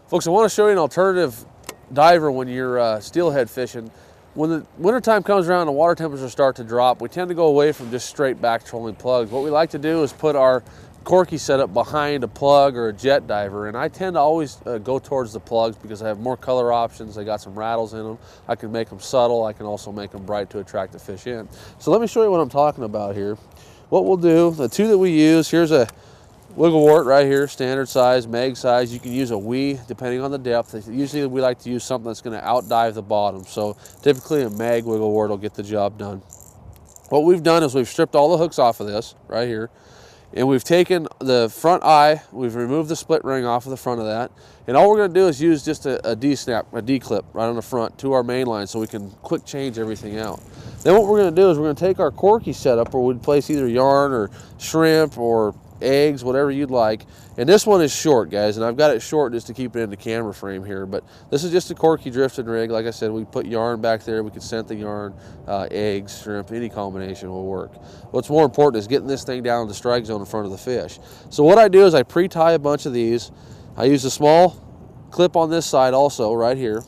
Folks, I want to show you an alternative diver when you're steelhead fishing. When the wintertime comes around and the water temperatures start to drop, we tend to go away from just straight back trolling plugs. What we like to do is put our corky setup behind a plug or a jet diver, and I tend to always go towards the plugs because I have more color options. I got some rattles in them. I can make them subtle. I can also make them bright to attract the fish in. So let me show you what I'm talking about here. What we'll do, the two that we use, here's a wiggle wart right here, standard size, mag size. You can use a wee depending on the depth. Usually we like to use something that's going to outdive the bottom. So typically a mag wiggle wart will get the job done. What we've done is we've stripped all the hooks off of this right here, and we've taken the front eye, we've removed the split ring off of the front of that, and all we're going to do is use just a D-snap, a D-clip right on the front to our main line so we can quick change everything out. Then what we're going to do is we're going to take our corky setup where we'd place either yarn or shrimp or eggs, whatever you'd like. And this one is short, guys, and I've got it short just to keep it in the camera frame here, but this is just a corky drifting rig. Like I said, we put yarn back there. We can scent the yarn, eggs, shrimp, any combination will work. What's more important is getting this thing down in the strike zone in front of the fish. So what I do is I pre-tie a bunch of these. I use a small clip on this side also right here.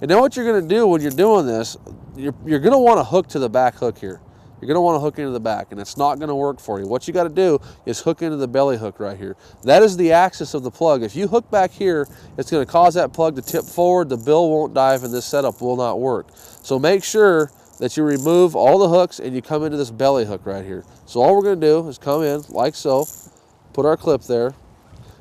And then what you're going to do when you're doing this, you're going to want to hook to the back hook here. You're going to want to hook into the back, and it's not going to work for you. What you got to do is hook into the belly hook right here. That is the axis of the plug. If you hook back here, it's going to cause that plug to tip forward. The bill won't dive, and this setup will not work. So make sure that you remove all the hooks and you come into this belly hook right here. So all we're going to do is come in like so, put our clip there.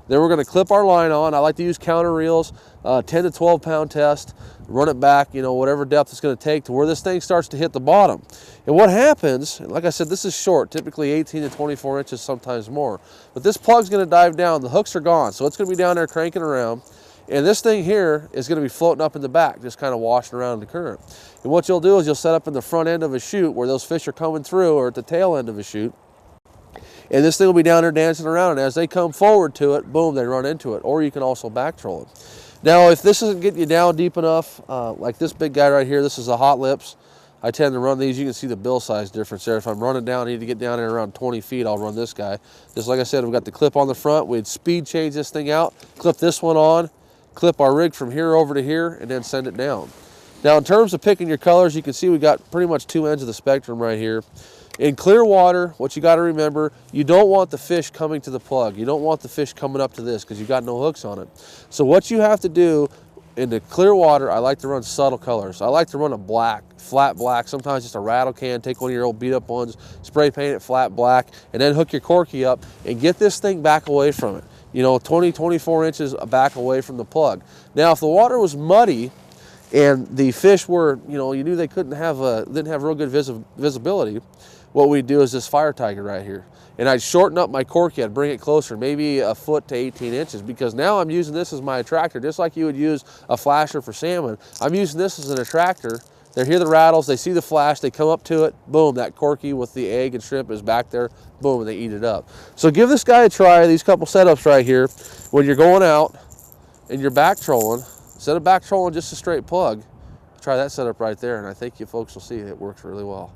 Then we're going to clip our line on. I like to use counter reels, 10 to 12 pound test, run it back, you know, whatever depth it's going to take to where this thing starts to hit the bottom. And what happens, like I said, this is short, typically 18 to 24 inches, sometimes more. But this plug's going to dive down. The hooks are gone, so it's going to be down there cranking around. And this thing here is going to be floating up in the back, just kind of washing around in the current. And what you'll do is you'll set up in the front end of a chute where those fish are coming through, or at the tail end of a chute. And this thing will be down there dancing around, and as they come forward to it, boom, they run into it. Or you can also back troll it. Now, if this isn't getting you down deep enough, like this big guy right here, this is a hot lips. I tend to run these. You can see the bill size difference there. If I'm running down, I need to get down there around 20 feet, I'll run this guy. Just like I said, we've got the clip on the front. We'd speed change this thing out, clip this one on, clip our rig from here over to here, and then send it down. Now, in terms of picking your colors, you can see we got pretty much two ends of the spectrum right here. In clear water, what you got to remember, you don't want the fish coming to the plug. You don't want the fish coming up to this because you've got no hooks on it. So what you have to do in the clear water, I like to run subtle colors. I like to run a black, flat black, sometimes just a rattle can. Take one of your old beat up ones, spray paint it flat black, and then hook your corky up and get this thing back away from it. You know, 20, 24 inches back away from the plug. Now, if the water was muddy and the fish were, you know, you knew they didn't have real good visibility, what we'd do is this fire tiger right here. And I'd shorten up my corky, I'd bring it closer, maybe a foot to 18 inches, because now I'm using this as my attractor, just like you would use a flasher for salmon. I'm using this as an attractor. They hear the rattles, they see the flash, they come up to it, boom, that corky with the egg and shrimp is back there, boom, and they eat it up. So give this guy a try, these couple setups right here. When you're going out and you're back trolling, instead of back trolling just a straight plug, try that setup right there, and I think you folks will see it works really well.